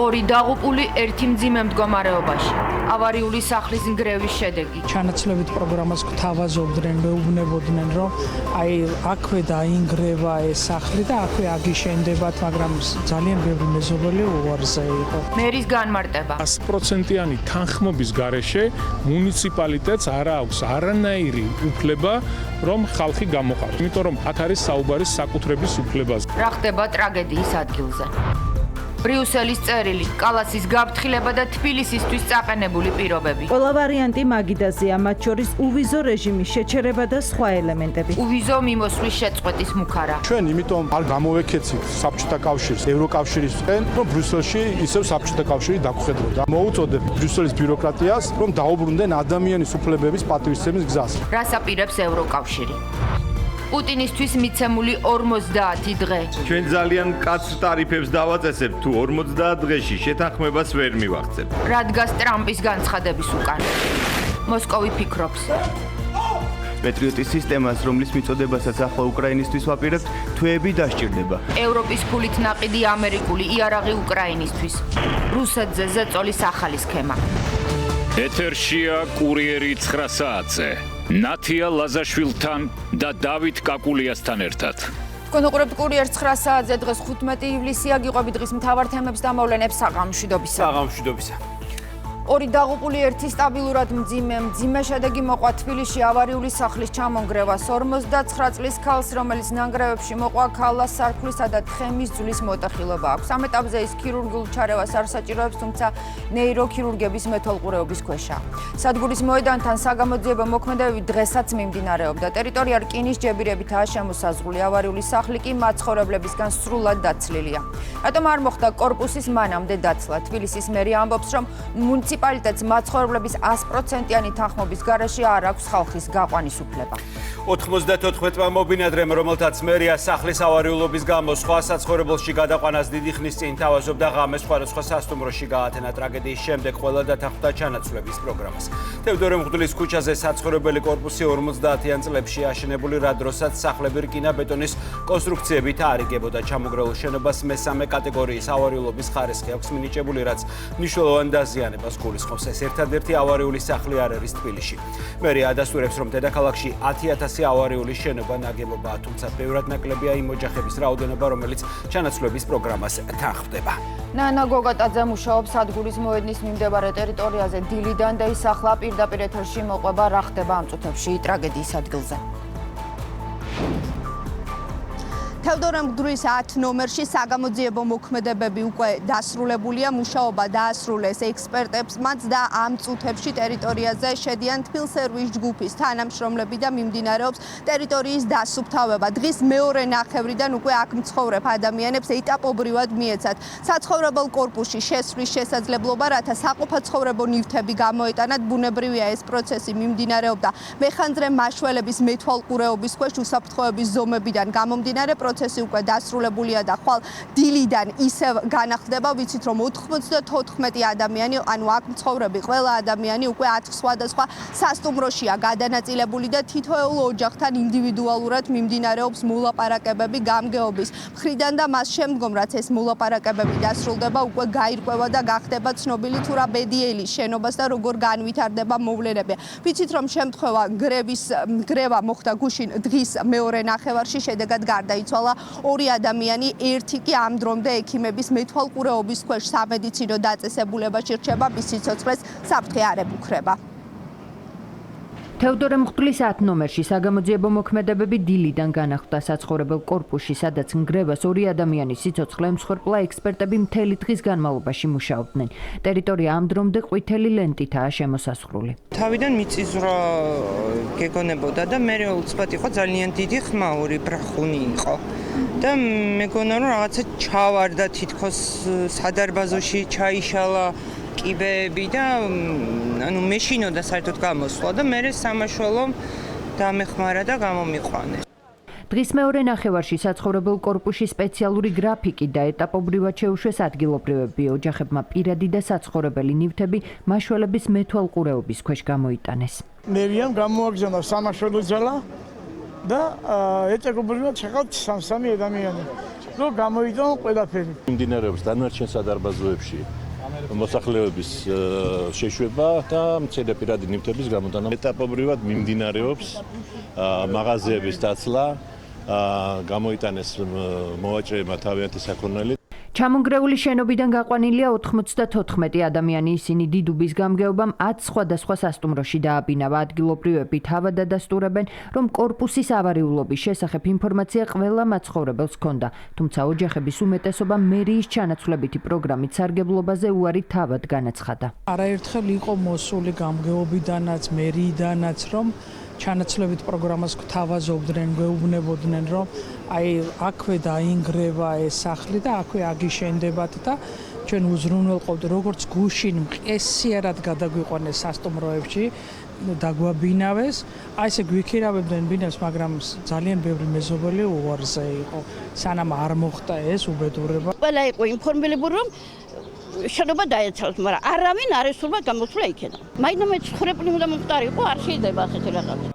2 დაღუპული, 1 მძიმე მდგომარეობაში. ავარიული სახლის ნგრევის შედეგი. ჩანაცვლებით პროგრამას გვთავაზობდნენ, მეუბნებოდნენ, რომ აი აქვე დაინგრევა ეს სახლი და აქვე აგიშენდებათ, მაგრამ ძალიან ბევრი მეზობელი უარზე იყო. მერის განმარტება. 100%-იანი თანხმობის გარეშე მუნიციპალიტეტს არ აქვს არანაირი უფლება, რომ ხალხი გამოყაროს. იმიტომ რომ აქ არის საუბარი საკუთრების უფლებაზე. რა ხდება ტრაგედიის ადგილზე? ბრიუსელის წერილი, კალასის გაფრთხილება და თბილისისთვის წაყენებული პირობები. ყველა ვარიანტი მაგიდაზეა, მათ შორის უვიზო რეჟიმის შეჩერება და სხვა ელემენტები. უვიზო მიმოსვლის შეწყვეტის მუქარა. ჩვენ იმიტომ არ გამოვექეცით საბჭოთა კავშირს, ევროკავშირისგან, რომ ბრიუსელში ისევ საბჭოთა კავშირი დაგვხედროდა. მოუწოდებ ბრიუსელის ბიუროკრატიას, რომ დაუბრუნდნენ ადამიანის უფლებების პატივისცემის გზას. რას აპირებს ევროკავშირი? პუტინისთვის მიცემული 50 დღე. ჩვენ ძალიან მკაცრ ტარიფებს დავაწესებთ, თუ 50 დღეში შეთანხმებას ვერ მივაღწევთ. რა დგას ტრამპის განცხადების უკან? მოსკოვი ფიქრობს. პეტრიოტის სისტემას, რომლის მიწოდებასაც ახლა უკრაინისთვის ვაპირებთ, თვეები დასჭირდება. ევროპის ფულით ნაყიდი ამერიკული იარაღი უკრაინისთვის. რუსეთზე ზეწოლის ახალი სქემა. ეთერშია კურიერი 9 საათზე. ნათია ლაზაშვილთან და დავით კაკულიასთან ერთად. თქვენ უყურებთ კურიერს 9 საათზე, დღეს 15 ივლისია, გიყვებით დღის მთავარ თემებს და მოვლენებს საღამოშვიდობისა. 2 დაღუპული, 1 სტაბილურად მძიმე შედეგი მოყვა თბილისში ავარიული სახლის ჩამონგრევას. 59 წლის ქალს, რომელიც ნანგრევებში მოყვა, ქალას სარქვლისა და თხემის ძვლის მოტეხილობა აქვს. ამ ეტაპზე ის ქირურგიულ ჩარევას არ საჭიროებს, თუმცა ნეიროქირურგების მეთვალყურეობის ქვეშაა. სადგურის მოედანთან საგამოძიებო მოქმედებები დღესაც მიმდინარეობდა. ტერიტორია რკინის ჯებირებითაა შემოსაზღვრული. ავარიული სახლი კი მაცხოვრებლებისგან სრულად დაცლილია. რატომ არ მოხდა კორპუსის მანამდე დაცლა? თბილისის მერია ამბობს, რომ მუნიციპალიტეტს მაცხოვრებლების 100%-იანი თანხმობის გარეშე არ აქვს ხალხის გაყვანის უფლება. 94-მა მობინადრემ, რომელთაც მერია სახლის ავარიულობის გამო სხვა საცხოვრებელში გადაყვანას დიდი ხნის წინ თავაზობდა, ღამეს სხვადასხვა სასტუმროში გაათენა. ტრაგედიის შემდეგ ყველა დათანხმდა ჩანაცვლების პროგრამას. თევდორე მღვდლის ქუჩაზე საცხოვრებელი კორპუსი 50-იან წლებში აშენებული, რა დროსაც სახლები რკინა-ბეტონის კონსტრუქციებით აარიგებოდა. ჩამონგრეულ შენობას მესამე კატეგორიის ავარიულობის ხარისხი აქვს მინიჭებული, რაც მნიშვნელოვან დაზიანებას გულისხმობს. ეს ერთადერთი ავარიული სახლი არ არის თბილისში. მერია ადასტურებს, რომ დედაქალაქში 10,000 ავარიული შენობა ნაგებობაა, თუმცა ბევრად ნაკლებია იმ ოჯახების რაოდენობა, რომელიც ჩანაცვლების პროგრამას თანხმდება. ნანა გოგატაძე მუშაობს სადგურის მოედნის მიმდებარე ტერიტორიაზე. დილიდან და ის ახლა პირდაპირ ეთერში მოყვება, რა ხდება ამ წუთებში ტრაგედიის ადგილზე. თევდორე მღვდლის 10 ნომერში საგამოძიებო მოქმედებები უკვე დასრულებულია, მუშაობა დაასრულეს ექსპერტებმაც და ამ წუთებში ტერიტორიაზე შედიან თბილსერვის ჯგუფის თანამშრომლები და მიმდინარეობს ტერიტორიის დასუფთავება. დღის მეორე ნახევრიდან უკვე აქ მცხოვრებ ადამიანებს ეტაპობრივად მიეცათ საცხოვრებელ კორპუსში შესვლის შესაძლებლობა, რათა საყოფაცხოვრებო ნივთები გამოეტანათ. ბუნებრივია, ეს პროცესი მიმდინარეობდა მეხანძრე მაშველების მეთვალყურეობის ქვეშ უსაფრთხოების ზომებიდან გამომდინარე. პროცესი უკვე დასრულებულია და ხვალ დილიდან ისევ განახლდება. ვიცით, რომ 94 ადამიანი, ანუ აქ მცხოვრები ყველა ადამიანი უკვე 10 სხვადასხვა სასტუმროშია გადანაწილებული და თითოეულ ოჯახთან ინდივიდუალურად მიმდინარეობს მოლაპარაკებები გამგეობის მხრიდან და მას შემდგომ, რაც ეს მოლაპარაკებები დასრულდება, უკვე გაირკვევა და გახდება ცნობილი თუ რა ბედიელი შენობას და როგორ განვითარდება მოვლენები. ვიცით, რომ შემთხვევა გრევა მოხდა გუშინ დღის მეორე ნახევარში, შედეგად გარდაიცვალა 2 ადამიანი, 1 კი ამ დრომდე ექიმების მეთვალყურეობის ქვეშ სამედიცინო დაწესებულებაში რჩება, მის სიცოცხლეს საფრთხე არ ემუქრება. თევდორე მღვდლის 10 ნომერში საგამოძიებო მოქმედებები დილიდან განახლდა საცხოვრებელ კორპუსში, სადაც ნგრევას 2 ადამიანის სიცოცხლე ემსხვერპლა. ექსპერტები მთელი დღის განმავლობაში მუშაობდნენ. ტერიტორია ამ დრომდე ყვითელი ლენტითაა შემოსაზღვრული. თავიდან მიწისძვრა გეგონებოდა და მე უცბად იყო ძალიან დიდი ხმაური ბრახუნი იყო. და მეგონა რომ რაღაცა ჩავარდა თითქოს სადარბაზოში ჩაიშალა კიბეები და ანუ მეშინოდა საერთოდ გამოსვლა და მე სამაშველო დამეხმარა და გამომიყვანეს. დღის მეორე ნახევარში საცხოვრებელ კორპუსში სპეციალური გრაფიკი და ეტაპობრივად შეუშვეს ადგილობრივები. ოჯახებმა პირადი და საცხოვრებელი ნივთები მაშველების მეთვალყურეობის ქვეშ გამოიტანეს. მერიამ გამოაგზავნა სამაშველო ძალა და ეტაპობრივად შეყავთ 3 ადამიანი. რომ გამოიწონ ყველაფერი. მიმდინარეობს დანარჩენ სადარბაზოებში მოსახლეობის შეშვება და მცირე პირადი ნივთების გამოტანა. ეტაპობრივად მიმდინარეობს მაღაზიების დაცლა, გამოიტანეს მოვაჭრეებმა თავიანთი საქონელი. ჩამონგრეული შენობიდან გაყვანილია 94 ადამიანი, ისინი დიდუბის გამგეობამ 10 სხვადასხვა სასტუმროში დააბინავა. ადგილობრივები თავად დადასტურებენ, რომ კორპუსის ავარიულობის შესახებ ინფორმაცია ყველა მაცხოვრებელს ჰქონდა, თუმცა ოჯახების უმეტესობა მერიის ჩანაცვლებითი პროგრამით სარგებლობაზე უარი თავად განაცხადა. არაერთხელ იყო მოსული გამგეობიდანაც, მერიიდანაც, რომ ჩანაცვლებით პროგრამას გვთავაზობდნენ, გვეუბნებოდნენ, რომ აი აქვე დაინგრევა ეს სახლი და აქვე აგიშენდებათ და ჩვენ უზრუნველყოფთ, როგორც გუშინ მყესიარად გადაგვიყვანეს სასტუმროებში, დაგვაბინავეს, აი ესე გვიქირავებდნენ ბინას, მაგრამ ძალიან ბევრი მეზობელი უარზე იყო, სანამ არ მოხდა ეს უბედურება. ყველა იყო ინფორმირებული, რომ შენობა დაეცალოს, მაგრამ არავინ არ ესურვა გამოსვლა იქიდან. მაინც ცხოვრებული უნდა მომხდარიყო, არ შეიძლება ასეთი რაღაცა.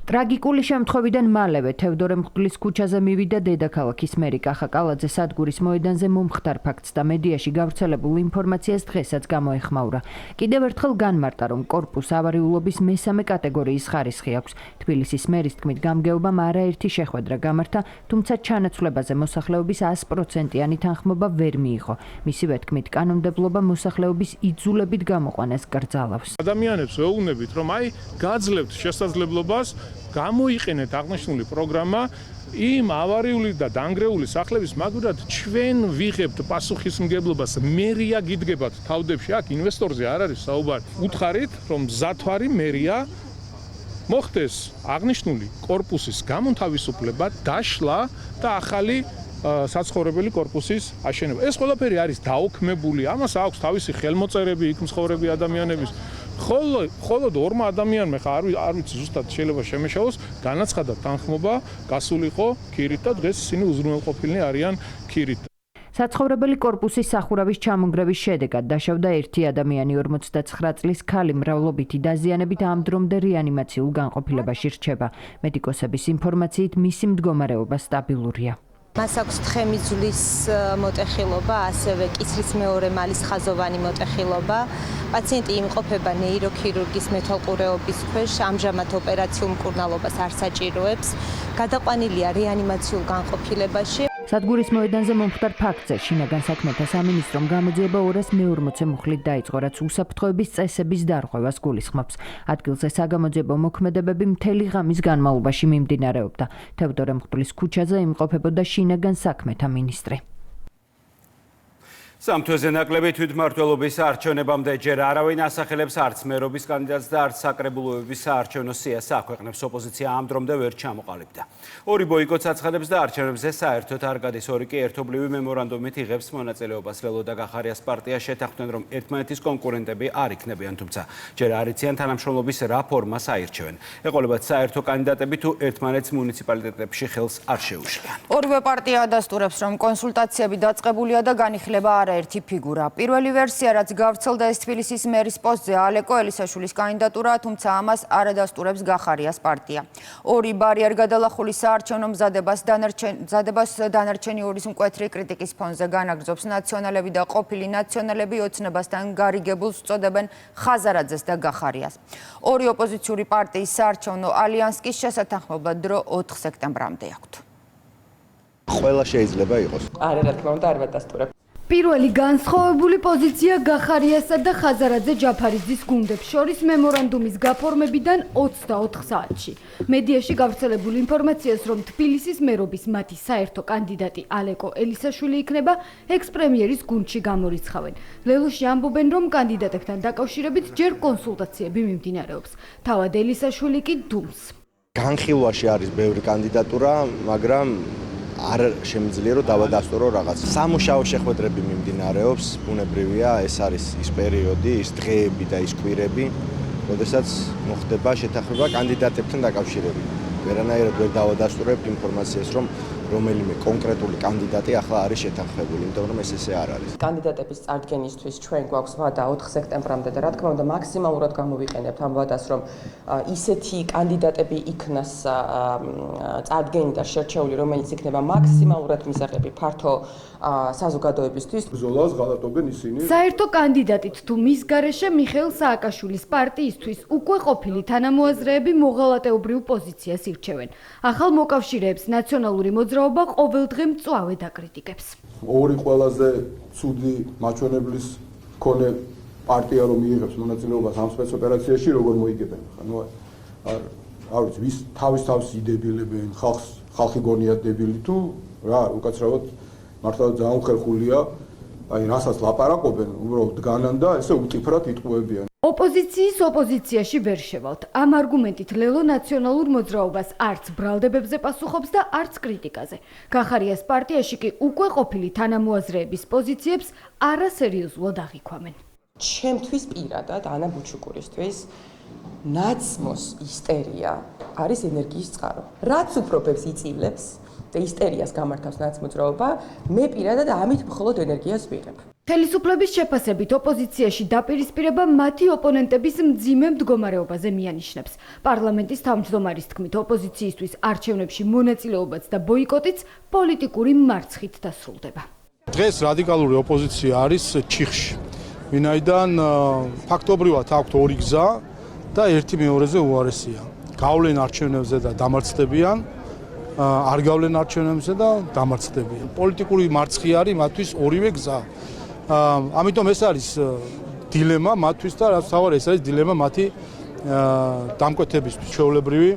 ტრაგიკული შემთხვევიდან მალევე თევდორე მღვდლის ქუჩაზე მივიდა დედაქალაქის მერი კახა კალაძე სადგურის მოედანზე მომხდარ ფაქტს და მედიაში გავრცელებულ ინფორმაციას დღესაც გამოეხმაურა. კიდევ ერთხელ განმარტა, რომ კორპუს ავარიულობის მესამე კატეგორიის ხარისხი აქვს. თბილისის მერის თქმით, გამგეობამ არაერთი შეხვედრა გამართა, თუმცა ჩანაცვლებაზე მოსახლეობის 100%-იანი თანხმობა ვერ მიიღო. მისივე თქმით, კანონმდებლობა მოსახლეობის იძულებით გამოყვანას კრძალავს. ადამიანებს ვეუბნებით, რომ აი გაძლევთ შესაძლებლობას გამოიყენეთ აღნიშნული პროგრამა იმ ავარიული და დანგრეული სახლების მაგურად ჩვენ ვიღებთ პასუხისმგებლობას, მერია გიდგებათ თავდებში, აქ ინვესტორზე არ არის საუბარი. უთხარით, რომ მზათვარი მერია მოხდეს აღნიშნული კორპუსის გამონთავისუფლება, დაშლა და ახალი საცხოვრებელი კორპუსის აშენება. ეს ყველაფერი არის დაოქმებული, ამას აქვს თავისი ხელმოწერები, იქ მცხოვრები ადამიანების. ხოლო ორმა ადამიანმა ხა არ ვიცი ზუსტად შეიძლება შემეშალოს, განაცხადა თანხმობა, გასულიყო ქირით და დღეს ისინი უზრუნველყოფილნი არიან ქირით. საცხოვრებელი კორპუსის სახურავის ჩამონგრევის შედეგად დაშავდა ერთი ადამიანი, 49 წლის ქალი მრავლობითი დაზიანებით ამ დრომდე რეანიმაციულ განყოფილებაში რჩება. მედიკოსების ინფორმაციით მისი მდგომარეობა სტაბილურია. მას აქვს თხემიძვლის მოტეხილობა, ასევე კისრის მეორე მალის ხაზოვანი მოტეხილობა. პაციენტი იმყოფება ნეიროქირურგის მეთვალყურეობის ქვეშ, ამჟამად ოპერაციულ მკურნალობას არ საჭიროებს. გადაყვანილია რეანიმაციულ განყოფილებაში. სადგურის მოედანზე მომხდარ ფაქტზე შინაგან საქმეთა სამინისტრომ გამოძიება 240 მუხლით დაიწყო, რაც უსაფრთხოების წესების დარღვევას გულისხმობს. ადგილზე საგამოძიებო მოქმედებები მთელი ღამის განმავლობაში მიმდინარეობდა. თევდორე მღვდლის ქუჩაზე იმყოფებოდა შინაგან საქმეთა მინისტრი. სამთვეზე ნაკლები თვითმმართველობის არჩევნებამდე ჯერ არავინ ასახელებს არც მერობის კანდიდატს და არც საკრებულოების საარჩევნო სიას აქვეყნებს. ოპოზიცია ამ დრომდე ვერ ჩამოყალიბდა. ორი ბოიკოტს აცხადებს და არჩევნებზე საერთოდ არ გადის, ორი კი ერთობლივი მემორანდუმით იღებს მონაწილეობას. ლელო და გახარიას პარტია შეთანხმდნენ, რომ ერთმანეთის კონკურენტები არ იქნებიან, თუმცა ჯერ არ იციან თანამშრომლობის რა ფორმას აირჩევენ. ეყოლებათ საერთო კანდიდატები თუ ერთმანეთს მუნიციპალიტეტებში ხელს არ შეუშლიან. ორივე პარტია ადასტურებს, რომ კონსულტაციები დაწყებულია და განიხილება ერთი ფიგურა. პირველი ვერსია, რაც გავრცელდა ეს თბილისის მერის პოსტზე ალეკო ელისაშვილის კანდიდატურაა, თუმცა ამას არ ადასტურებს გახარიას პარტია. ორი ბარი არ გადალახული საარჩევნო მზადებას დანარჩენი ორის მკვეთრი კრიტიკის ფონზე განაგრძობს. ნაციონალები და ყოფილი ნაციონალები ოცნებასთან გარიგებულს წოდებენ ხაზარაძეს და გახარიას. ორი ოპოზიციური პარტიის საარჩევნო ალიანსის შესათანხმებლად დრო 4 სექტემბრამდე აქვთ. ყველა შეიძლება იყოს. არა, რა თქმა უნდა, არ ვადასტურებ. პირველი განსხვავებული პოზიცია გახარიასა და ხაზარაძე ჯაფარიძის გუნდებს შორის მემორანდუმის გაფორმებიდან 24 საათში. მედიაში გავრცელებულ ინფორმაციას, რომ თბილისის მერობის მათი საერთო კანდიდატი ალეკო ელისაშვილი იქნება, ექს-პრემიერის გუნდში გამორიცხავენ. ლელოში ამბობენ, რომ კანდიდატებთან დაკავშირებით ჯერ კონსულტაციები მიმდინარეობს. თავად ელისაშვილი კი დუმს. განხილვაში არის ბევრი კანდიდატურა, მაგრამ არ შემიძლია რომ დავადასტურო რაღაც. სამუშაო შეხვედრები მიმდინარეობს, ბუნებრივია, ეს არის ის პერიოდი, ის დღეები და ის კვირები, როდესაც მოხდება შეთანხმება კანდიდატებთან დაკავშირებით. ვერანაირად ვერ დავადასტურებ ინფორმაციას, რომ რომელიმე კონკრეტული კანდიდატი ახლა არის შეთანხმებული, იმიტომ რომ ესე არ არის. კანდიდატების წარდგენისთვის ჩვენ გვაქვს ვადა 4 სექტემბრამდე და რა თქმა უნდა მაქსიმალურად გამოვიყენებთ ამ ვადას, რომ ისეთი კანდიდატები იქნას წარდგენიდან შერჩეული, რომელიც იქნება მაქსიმალურად მისაღები ფართო საზოგადოებისთვის. ბრძოლას ღალატობენ ისინი. საერთო კანდიდატით თუ მის გარეშე მიხეილ სააკაშვილის პარტიისთვის უკვე ყოფილი თანამოაზრეები მოღალატეობრივ პოზიციას ირჩევენ. ახალ მოკავშირეებს ნაციონალური მოძრაობა ყოველდღე მწვავე დაკრიტიკებს. ორი ყველაზე ცუდი მაჩვენებლის მქონე პარტია რომ მიიღებს მონაწილეობას ამ სპეცოპერაციაში, როგორ მოიგებენ ხა? ნუ არ ვიცი, ვის თავის იდებილებენ, ხალხი გონია დებილი თუ რა, უკაცრავად მართლა ძალიან ხერხულია, აი რასაც ლაპარაკობენ, უბრალოდ დგანან და ესე უტიფრად იტყუებიან. ოპოზიციის ოპოზიციაში ვერ შევალთ. ამ არგუმენტით ლელო ნაციონალურ მოძრაობას არც ბრალდებებზე პასუხობს და არც კრიტიკაზე. გახარიას პარტიაში კი უკვე ყოფილი თანამოაზრეების პოზიციებს არასერიოზულად აღიქვამენ. ჩემთვის პირადად ანა ბუჩუკურისთვის ნაცმოს ისტერია არის ენერგიის წყარო. რაც უფრობებს იწილებს და ისტერიას გამართავს ნაცმოძრაობა, მე პირადად ამით მხოლოდ ენერგიას ვიღებ. ხელისუფლების შეფასებით ოპოზიციაში დაპირისპირება მათი ოპონენტების მძიმე მდგომარეობაზე მიანიშნებს. პარლამენტის თავმჯდომარის თქმით, ოპოზიციისთვის არჩევნებში მონაწილეობაც და ბოიკოტიც პოლიტიკური მარცხით დასრულდება. დღეს რადიკალური ოპოზიცია არის ჩიხში. ვინაიდან ფაქტობრივად აქვთ ორი გზა და ერთი მეორეზე უარესია. გავლენ არჩევნებზე და დამარცხდებიან, არ გავლენ არჩევნებზე და დამარცხდებიან. პოლიტიკური მარცხი არის მათთვის ორივე გზა. ამიტომ ეს არის დილემა მათთვის და რაც თავად ეს არის დილემა მათი დამკვეთებისთვის. ჩვეულებრივი,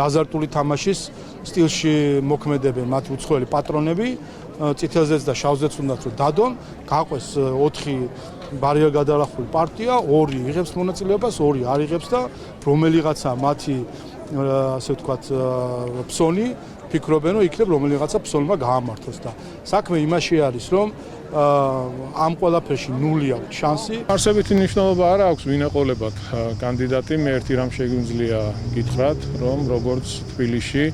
აზარტული თამაშის სტილში მოქმედებენ მათი უცხოელი პატრონები, წითელზეც და შავზეც უნდათ რომ დადონ, გაყვეს 4 ბარიერ გადალახული პარტია, 2 იღებს მონაწილეობას, 2 არ იღებს და რომელიღაცა მათი ასე ვთქვათ ფსონი ფიქრობენ რომ იქნებ რომელიღაცა ფსონმა გაამართოს და საქმე იმაში არის რომ ამ ყველაფერში ნული აქვს შანსი. არსებითი მნიშვნელობა არ აქვს ვინ ეყოლებათ კანდიდატი, მე ერთი რამ შეგვიძლია გითხრათ, რომ როგორც თბილისში,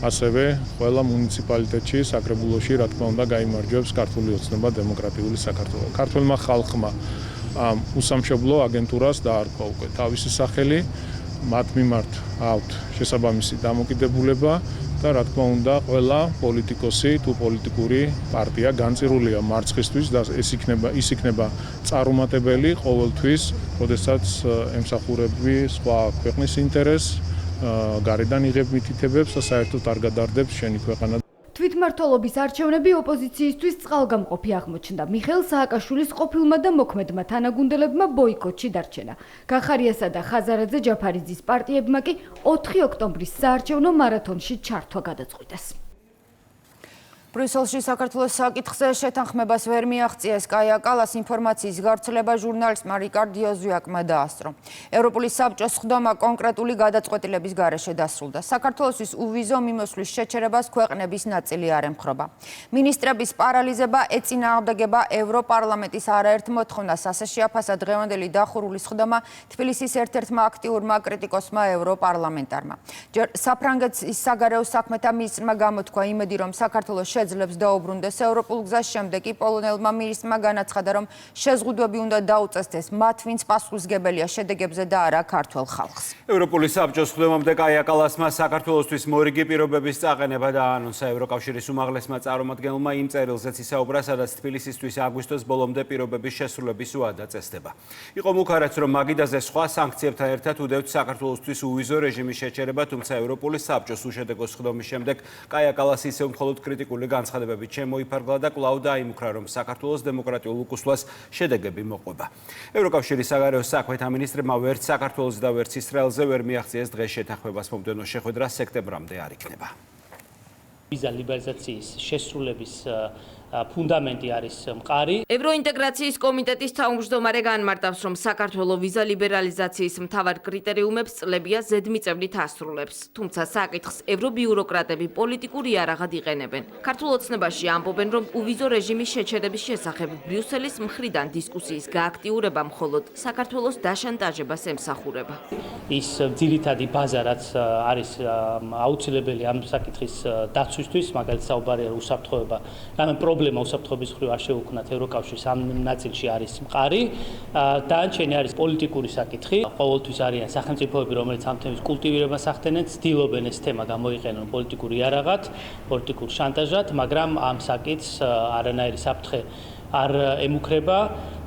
ასევე ყველა მუნიციპალიტეტში, საკრებულოში, რა თქმა უნდა, გაიმარჯვებს ქართული ოცნება დემოკრატიული საქართველო. ქართველმა ხალხმა ამ უსამშობლო აგენტურას დაარქვა უკვე თავისი სახელი, მათ მიმართ აქვთ შესაბამისი დამოკიდებულება და რა თქმა უნდა, ყველა პოლიტიკოსი თუ პოლიტიკური პარტია განწირულია მარცხისთვის და ის იქნება წარუმატებელი ყოველთვის, როდესაც ემსახურები სხვა ქვეყნის ინტერესს, გარედან იღებ მითითებებს და საერთოდ არ გადარდებს შენი ქვეყანა. თვითმმართველობის არჩევნები ოპოზიციისთვის წყალგამყოფი აღმოჩნდა. მიხეილ სააკაშვილის ყოფილმა და მოქმედმა თანაგუნდელებმა ბოიკოტში დარჩენა. გახარიასა და ხაზარაძე ჯაფარიძის პარტიებმა კი 4 ოქტომბრის საარჩევნო მარათონში ჩართვა გადაწყვიტეს. ბრიუსელში საქართველოს საკითხზე შეთანხმებას ვერ მიაღწიეს კაია კალას ინფორმაციის გავრცელება ჟურნალისტმა რიკარდ იოზვიაკმა დაასწრო. ევროპული საბჭოს ხდომა კონკრეტული გადაწყვეტილების გარეშე დასრულდა. საქართველოსთვის უვიზო მიმოსვლის შეჩერებას ქვეყნების ნაწილი არ ემხრობა. მინისტრების პარალიზება ეწინააღმდეგება ევროპარლამენტის არაერთ მოთხოვნას, ასე შეაფასა დღევანდელი დახურულის ხდომა თბილისის ერთ-ერთმა აქტიურმა კრიტიკოსმა ევროპარლამენტარმა. საფრანგეთის საგარეო საქმეთა მინისტრმა გამოთქვა იმედი, რომ საქართველოს შეძლებს დაუბრუნდეს ევროპულ გზას, შემდეგ კი პოლონელმა მინისტრმა განაცხადა, რომ შეზღუდვები უნდა დაუწესდეს მათ, ვინც პასუხისგებელია შედეგებზე და არა ქართველ ხალხს. ევროპული საბჭოს ხდომამდე კაია კალასმა საქართველოსთვის მორიგი პირობების წაყენება დაანონსა. ევროკავშირის უმაღლესმა წარმომადგენელმა იმ წერილზეც ისაუბრა, სადაც თბილისისთვის აგვისტოს ბოლომდე პირობების შესრულების ვადა წესდება. იყო მუქარაც, რომ მაგიდაზე სხვა სანქციებთან ერთად უდევთ საქართველოსთვის უვიზო რეჟიმის შეჩერება, თუმცა ევროპული საბჭოს უშედეგო ხდომის შემდეგ კაია კალასი ისევ მხოლოდ კრიტიკული განცხადებებით შემოიფარგლა და კვლავ დაიმუქრა, რომ საქართველოს დემოკრატიულ უკუსლას შედეგები მოყვება. ევროკავშირის საგარეო საქმეთა მინისტრებმა ვერც საქართველოს და ვერც ისრაელზე ვერ მიაღწიეს დღეს შეთანხმებას, მომდევნო შეხვედრა სექტემბრამდე არ იქნება. ვიზა ლიბერალიზაციის შესრულების ფუნდამენტი არის მყარი. ევროინტეგრაციის კომიტეტის თავმჯდომარე განმარტავს, რომ საქართველოს ვიზა ლიბერალიზაციის მთავარ კრიტერიუმებს წლებია ზედმიწევნით ასრულებს. თუმცა საკითხს ევრობიუროკრატები პოლიტიკური იარაღად იყენებენ. ქართულ ოცნებაში ამბობენ, რომ უვიზო რეჟიმის შეჩერების შესახებ ბრიუსელის მხრიდან დისკუსიის გააქტიურება მხოლოდ საქართველოს დაშანტაჟებას ემსახურება. ის ძირითადი ბაზა, რაც არის აუცილებელი ამ საკითხის დაცვისთვის, მაგალითად საუბარია უსაფრთხოება, რამე პრობლემა უსაფრთხოების მხრივ არ შეუქმნათ ევროკავშირს ამ ნაწილში არის მყარი. დანარჩენი არის პოლიტიკური საკითხი. ყოველთვის არიან სახელმწიფოები, რომელიც ამ თემის კულტივირებას ახდენენ, ცდილობენ ეს თემა გამოიყენონ პოლიტიკურ იარაღად, პოლიტიკურ შანტაჟად, მაგრამ ამ საკითხს არანაირი საფრთხე არ ემუქრება.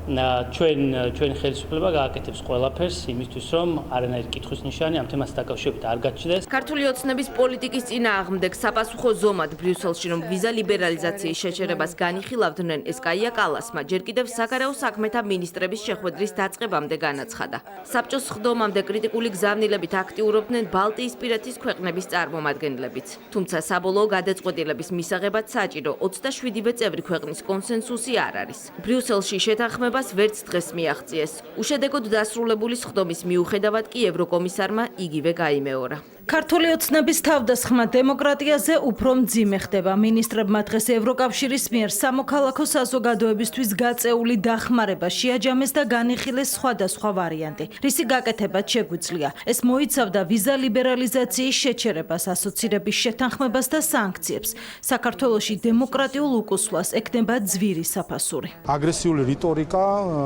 ჩვენ ხელისუფლება გააკეთებს ყველაფერს იმისთვის, რომ არანაირი კითხვის ნიშანი ამ თემასთან დაკავშირებით არ გაჩნდეს. ქართული ოცნების პოლიტიკის წინააღმდეგ საპასუხო ზომად ბრიუსელში, რომ ვიზა ლიბერალიზაციის შეჩერებას განიხილავდნენ, ეს კაია კალასმა ჯერ კიდევ საგარეო საქმეთა მინისტრების შეხვედრის დაწყებამდე განაცხადა. საბჭოს სხდომამდე კრიტიკული გზავნილებით აქტიურობდნენ ბალტიისპირეთის ქვეყნების წარმომადგენლებიც. თუმცა საბოლოო გადაწყვეტილების მისაღებად საჭირო 27-ვე წევრი ქვეყნის კონსენსუსი არ არის. ბრიუსელში შეთანხმება ვერც დღეს მიაღწიეს. უშედეგოდ დასრულებული სხდომის მიუხედავად კი ევროკომისარმა იგივე გაიმეორა. ქართული ოცნების თავდასხმა დემოკრატიაზე უფრო მძიმე ხდება. მინისტრებმა დღეს ევროკავშირის მიერ სამოქალაქო საზოგადოებისთვის გაწეული დახმარება შეაჯამეს და განიხილეს სხვადასხვა ვარიანტი, რისი გაკეთებაც შეგვიძლია. ეს მოიცავდა ვიზა ლიბერალიზაციის შეჩერებას, ასოცირების შეთანხმებას და სანქციებს. საქართველოში დემოკრატიულ უკუსვლას ექნება ძვირი საფასური. აგრესიული რიტორიკა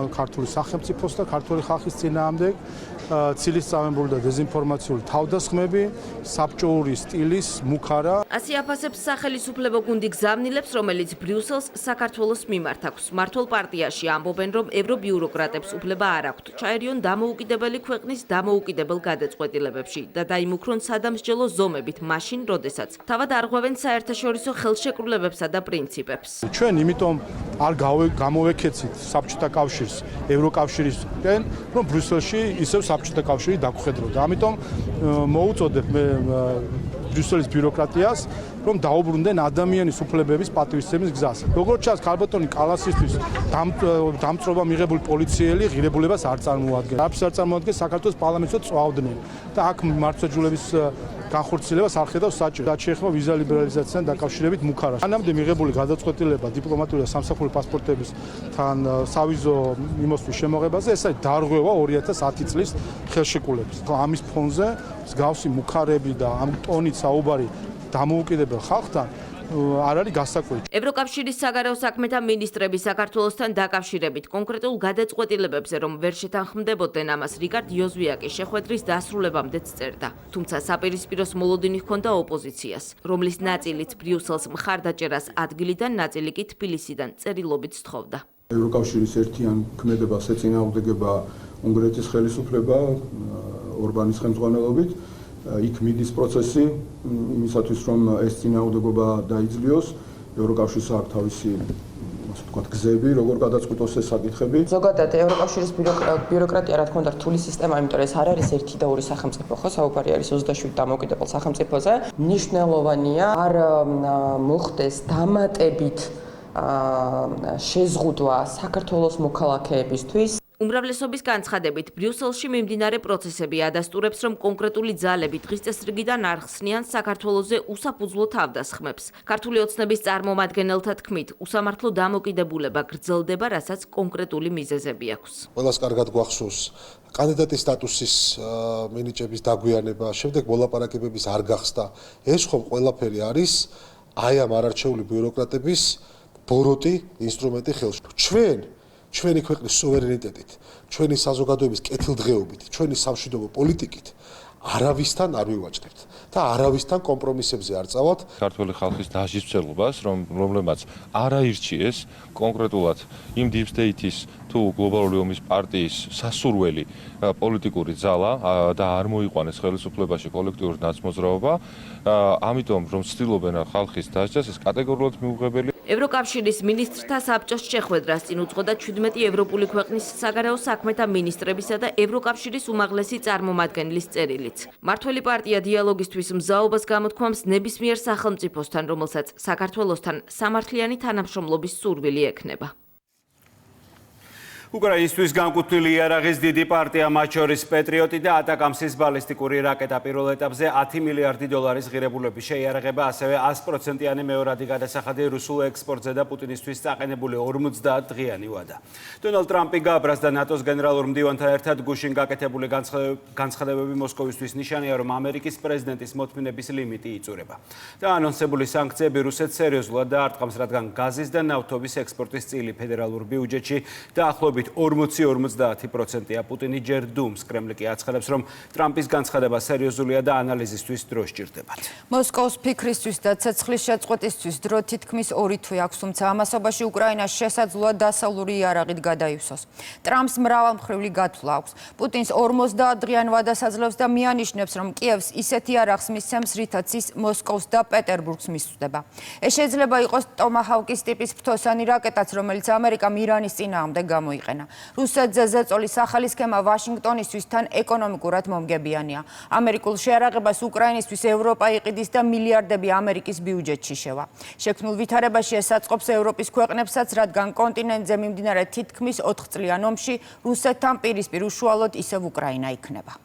ქართული სახელმწიფოს და ქართული ხალხის წინააღმდეგ, ცილისწამებული და დეზინფორმაციული თავდასხმები, საბჭოური სტილის მუქარა. ასე აფასებს სახელისუფლებო გუნდი გზავნილებს, რომელიც ბრიუსელს საქართველოს მიმართ აქვს. მართლ პარტიაში ამბობენ, რომ ევრობიუროკრატებს უფლება არ აქვთ ჩაერიონ დამოუკიდებელი ქვეყნის დამოუკიდებელ გადაწყვეტილებებში და დაიმუქრონ სადამსჯელო ზომებით მაშინ, როდესაც თავად არღვევენ საერთაშორისო ხელშეკრულებებსა და პრინციპებს. ჩვენ იმიტომ არ გამოვეკეცით საბჭოთა კავშირს ევროკავშირისკენ, რომ ბრიუსელში ისევ საბჭოთა კავშირი დაგხვედროდა. ამიტომ მოუწოდებ მე ბრიუსელის ბიუროკრატიას, რომ დაუბრუნდნენ ადამიანის უფლებების პატივისცემის გზას. როგორც ჩანს, ქალბატონი კალასისთვის დამწრობა მიღებული პოლიციელი ღირებულებას არ წარმოადგენს. არაფერს არ წარმოადგენს, საქართველოს პარლამენტსო წვავდნენ და აქ მართლმსაჯულების განხორციელებას არ ხედავს საჭირო. რაც შეეხება ვიზა ლიბერალიზაციასთან დაკავშირებით მუქარას. მანამდე მიღებული გადაწყვეტილება დიპლომატიური და სამსახური პასპორტების თან სავიზო მიმოსვლის შემოღებაზე, ეს არის დარღვევა 2010 წლის ხელშეკრულების. ამის ფონზე მსგავსი მუქარები და ამ ტონით საუბარი დამოუკიდებელ ხალხთან არ არის გასაკვირი. ევროკავშირის საგარეო საქმეთა მინისტრები საქართველოსთან დაკავშირებით კონკრეტულ გადაწყვეტილებებზე, რომ ვერ შეთანხმდებოდნენ ამას, რიკარდ იოზვიაკის შეხვედრის დასრულებამდეც წერდა. თუმცა საპირისპიროს მოლოდინი ჰქონდა ოპოზიციას, რომლის ნაწილიც ბრიუსელს მხარდაჭერას ადგილიდან, ნაწილი კი თბილისიდან წერილობით სთხოვდა. ევროკავშირის ერთიან ქმედებას ეწინააღმდეგება უნგრეთის ხელისუფლება ორბანის ხელმძღვანელობით. იქ მიდის პროცესი იმისათვის, რომ ეს წინააღმდეგობა დაიძლიოს. ევროკავშირს აქვს თავისი ასე ვთქვათ გზები, როგორ გადაწყვიტოს ეს საკითხები. ზოგადად ევროკავშირის ბიუროკრატია რა თქმა უნდა რთული სისტემა, იმიტომ რომ ეს არ არის ერთი და ორი სახელმწიფო, ხო, საუბარი არის 27 დამოუკიდებელ სახელმწიფოზე. მნიშვნელოვანია არ მოხდეს დამატებით შეზღუდვა საქართველოს მოქალაქეებისთვის. უმრავლესობის განცხადებით, ბრიუსელში მიმდინარე პროცესები ადასტურებს, რომ კონკრეტული ძალები დღის წესრიგიდან არ ხსნიან საქართველოზე უსაფუძვლო თავდასხმებს. ქართული ოცნების წარმომადგენელთა თქმით, უსამართლო დამოკიდებულება გრძელდება, რასაც კონკრეტული მიზეზები აქვს. ყველას კარგად გვახსოვს კანდიდატის სტატუსის მინიჭების დაგვიანება, შემდეგ მოლაპარაკებების არ გახსნა. ეს ხომ ყველაფერი არის აი ამ არარჩეული ბიუროკრატების ბოროტი ინსტრუმენტი ხელში. ჩვენი ქვეყნის სუვერენიტეტით, ჩვენი საზოგადოების კეთილდღეობით, ჩვენი სამშვიდობო პოლიტიკით არავისთან არ ვივაჭრებთ და არავისთან კომპრომისებზე არ წავალთ. ქართული ხალხის დასჯილდობას, რომლებმაც არ აირჩიეს კონკრეტულად იმ deep state-ის თუ გლობალური ომის პარტიის სასურველი პოლიტიკური ძალა და არ მოიყვანეს ხელისუფლებაში კოლექტიური ნაცმოძრაობა, ამიტომ რომ ცდილობენ ხალხის დასჯას, ეს კატეგორიულად მიუღებელი. ევროკავშირის მინისტრთა საბჭოს შეხვედრას წინ უძღოდა 17 ევროპული ქვეყნის საგარეო საქმეთა მინისტრებისა და ევროკავშირის უმაღლესი წარმომადგენლის წერილიც. მართველი პარტია დიალოგისთვის მზაობას გამოთქვამს ნებისმიერ სახელმწიფოსთან, რომელსაც საქართველოსთან სამართლიანი თანამშრომლობის სურვილი ექნება. უკრაინისთვის განკუთვნილი იარაღის დიდი პარტია, მათ შორის პეტრიოტი და ატაკამსის ბალისტიკური რაკეტა პირველ ეტაპზე 10 მილიარდი დოლარის ღირებულების შეიარაღება, ასევე 100%-იანი მეორადი გადასახადი რუსულ ექსპორტზე და პუტინისთვის წაყენებული 50 დღიანი ვადა. დონალდ ტრამპი გააბრას და ნატოს გენერალურ მდივანთან ერთად გუშინ გაკეთებული განცხადებები მოსკოვისთვის ნიშანია, რომ ამერიკის პრეზიდენტის მოთმინების ლიმიტი იწურება. და ანონსებული სანქციები რუსეთს სერიოზულად დაარტყამს, რადგან გაზის და ნავთობის ექსპორტის წილი ფედერალურ ბიუჯეტში დაახლოებით 40-50%-ია. პუტინი ჯერ დუმს. კრემლი კი აცხადებს, რომ ტრამპის განცხადება სერიოზულია და ანალიზისთვის დრო სჭირდებათ. მოსკოვის ფიქრისთვის და ცეცხლის შეწყვეტისთვის დრო თითქმის 2 თვე აქვს, თუმცა ამასობაში უკრაინას შესაძლოა დასავლური იარაღით გადაივსოს. ტრამპს მრავალმხრივი გათვლა აქვს. პუტინს 50 დღიან ვადას აძლევს და მიანიშნებს, რომ კიევს ისეთ იარაღს მისცემს, რითაც ის მოსკოვს და პეტერბურგს მისვდება. ეს შეიძლება იყოს ტომაჰავკის ტიპის ფრთოსანი რაკეტაც, რომელიც ამერიკამ ირანის წინააღმდეგ გამოიყენა. რუსეთზე ზეწოლის ახალი სქემა ვაშინგტონისთვის თან ეკონომიკურად მომგებიანია. ამერიკულ შეარაღებას უკრაინისთვის ევროპა იყიდის და მილიარდები ამერიკის ბიუჯეტში შევა. შექმნილ ვითარებაში ეს აწყობს ევროპის ქვეყნებსაც, რადგან კონტინენტზე მიმდინარე თითქმის 4 წლიან ომში რუსეთთან პირისპირ უშუალოდ ისევ უკრაინა იქნება.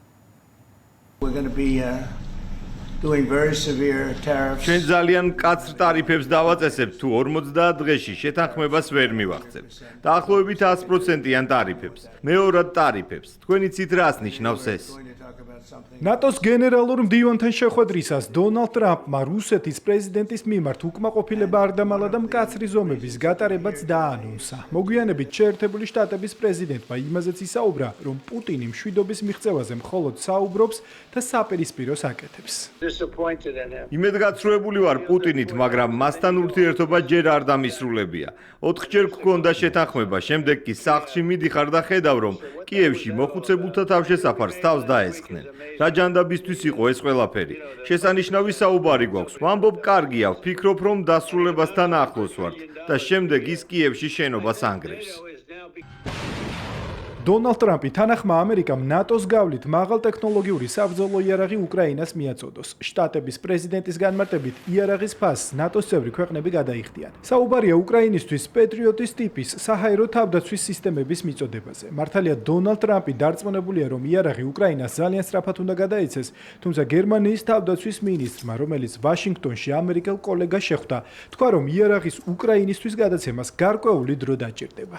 ჩვენ ძალიან მკაცრ ტარიფებს დავაწესებთ თუ 50 დღეში შეთანხმებას ვერ მივაღწევთ. დაახლოებით 100%-იან ტარიფებს, მეორად ტარიფებს. თქვენ იცით რას ნიშნავს ეს? ნატოს გენერალურ მდივანთან შეხვედრისას დონალდ ტრამპმა რუსეთის პრეზიდენტის მიმართ უკმაყოფილება არ დამალა და მკაცრი ზომების გატარებაც დაანონსა. მოგვიანებით შეერთებული შტატების პრეზიდენტმა იმაზეც ისაუბრა, რომ პუტინი მშვიდობის მიღწევაზე მხოლოდ საუბრობს და საპირისპიროს აკეთებს. იმედგაცრუებული ვარ პუტინით, მაგრამ მასთან ურთიერთობა ჯერ არ დამისრულებია. 4-ჯერ გქონდა შეთანხმება, შემდეგ კი სახლში მიდიხარ და ხედავ, რომ კიევში მოხუცებულთა თავშესაფარს თავს დაესხნენ. რა ჯანდაბისთვის იყო ეს ყველაფერი? შესანიშნავი საუბარი გვაქვს. ვამბობ, კარგია, ვფიქრობ, რომ დასრულებასთან ახლოს ვართ და შემდეგ ის კიევში შენობას ანგრევს. დონალდ ტრამპი თანახმა ამერიკამ ნატოს გავლით მაღალ ტექნოლოგიური საბრძოლო იარაღი უკრაინას მიაწოდოს. შტატების პრეზიდენტის განმარტებით იარაღის ფასს ნატოს წევრი ქვეყნები გადაიხდიან. საუბარია უკრაინისთვის პეტრიოტის ტიპის საჰაერო თავდაცვის სისტემების მიწოდებაზე. მართალია დონალდ ტრამპი დარწმუნებულია, რომ იარაღი უკრაინას ძალიან სწრაფად უნდა გადაეცეს, თუმცა გერმანიის თავდაცვის მინისტრმა, რომელიც ვაშინგტონში ამერიკელ კოლეგას შეხვდა, თქვა, რომ იარაღის უკრაინისთვის გადაცემას გარკვეული დრო დაჭირდება.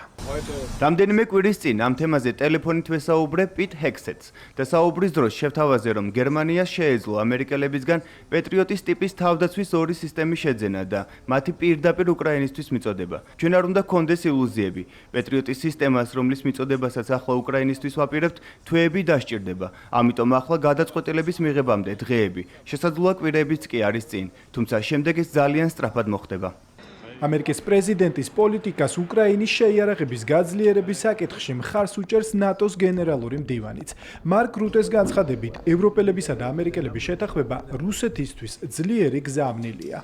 რამდენიმე კვირის წინ ამ თემაზე ტელეფონით ვესაუბრე პიტ ჰექსეტს და საუბრის დროს შევთავაზე, რომ გერმანიას შეეძლო ამერიკელებისგან პეტრიოტის ტიპის თავდაცვის 2 სისტემის შეძენა და მათი პირდაპირ უკრაინისთვის მიწოდება. ჩვენ არ უნდა გქონდეს ილუზიები. პეტრიოტის სისტემას, რომლის მიწოდებასაც ახლა უკრაინისთვის ვაპირებთ, თვეები დასჭირდება. ამიტომ ახლა გადაწყვეტილების მიღებამდე დღეები, შესაძლოა კვირებიც კი არის წინ, თუმცა შემდეგ ეს ძალიან სწრაფად მოხდება. ამერიკის პრეზიდენტის პოლიტიკას უკრაინის შეიარაღების გაძლიერების საკითხში მხარს უჭერს ნატოს გენერალური მდივანიც. მარკ რუტეს განცხადებით, ევროპელებისა და ამერიკელების შეთანხმება რუსეთისთვის ძლიერი გზავნილია.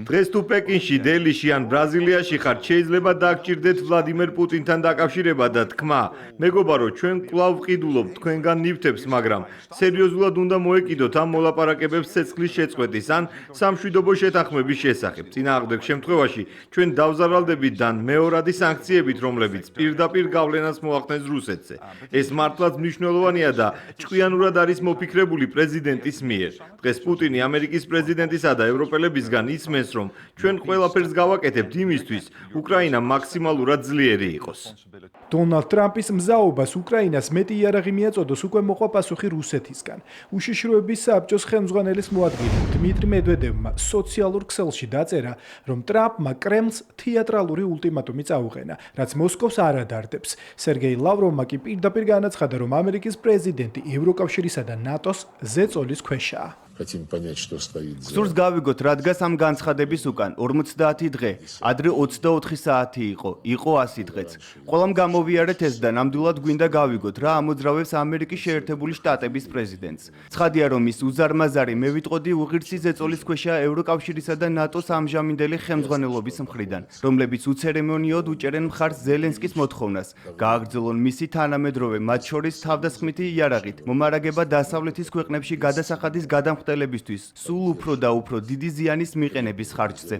დღეს თუ პეკინში, დელიში ან ბრაზილიაში ხართ, შეიძლება დაგჭირდეთ ვლადიმერ პუტინთან დაკავშირება და თქმა. მეგობარო, ჩვენ კვლავ ვყიდულობთ თქვენგან ნივთებს, მაგრამ სერიოზულად უნდა მოეკიდოთ ამ მოლაპარაკებებს ცეცხლის შეწყვეტის ან სამშვიდობო შეთანხმების შესახებ. წინააღმდეგ შემთხვევაში ჩვენ დავზარალდებით და მეორადი სანქციებით, რომლებიც პირდაპირ გავლენას მოახდენს რუსეთზე. ეს მართლაც მნიშვნელოვანია და ჭკვიანურად არის მოფიქრებული პრეზიდენტის მიერ. დღეს პუტინი ამერიკის პრეზიდენტისა და ევროპელებისგან ისმენს, რომ ჩვენ ყველაფერს გავაკეთებთ იმისთვის, უკრაინა მაქსიმალურად ძლიერი იყოს. დონალდ ტრამპის მზაობას უკრაინას მეტი იარაღი მიაწოდოს უკვე მოყვა პასუხი რუსეთისგან. უშიშროების საბჭოს ხელმძღვანელის მოადგილე დმიტრი მედვედევმა სოციალურ ქსელში დაწერა, რომ ტრამპმა კრემლს თეატრალური ულტიმატუმი წაუყენა, რაც მოსკოვს არ ადარდებს. სერგეი ლავროვმა კი პირდაპირ განაცხადა, რომ ამერიკის პრეზიდენტი ევროკავშირისა და ნატოს ზეწოლის ქვეშაა. хотим понять, что стоит за... გსურს გავიგოთ, რა დგას ამ განცხადების უკან. 50 დღე, ადრე 24 საათი იყო 100 დღეც. ყველამ გამოვიარეთ ეს და ნამდვილად გვინდა გავიგოთ, რა ამოძრავებს ამერიკის შეერთებული შტატების პრეზიდენტს. ცხადია, რომ ის უზარმაზარი, მე ვიტყოდი, უღირსი ზეწოლის ქვეშა ევროკავშირისა და ნატოს ამჟამინდელი ხელმძღვანელობის მხრიდან, რომლებიც უცერემონიოდ უჭერენ მხარს ზელენსკის მოთხოვნას, გააგრძელონ მისი თანამედროვე, მათ შორის თავდასხმითი იარაღით, მომარაგება დასავლეთის ქვეყნებში გადასახადის გადამხდელებისთვის, სულ უფრო და უფრო დიდი ზიანის მიყენების ხარჯზე.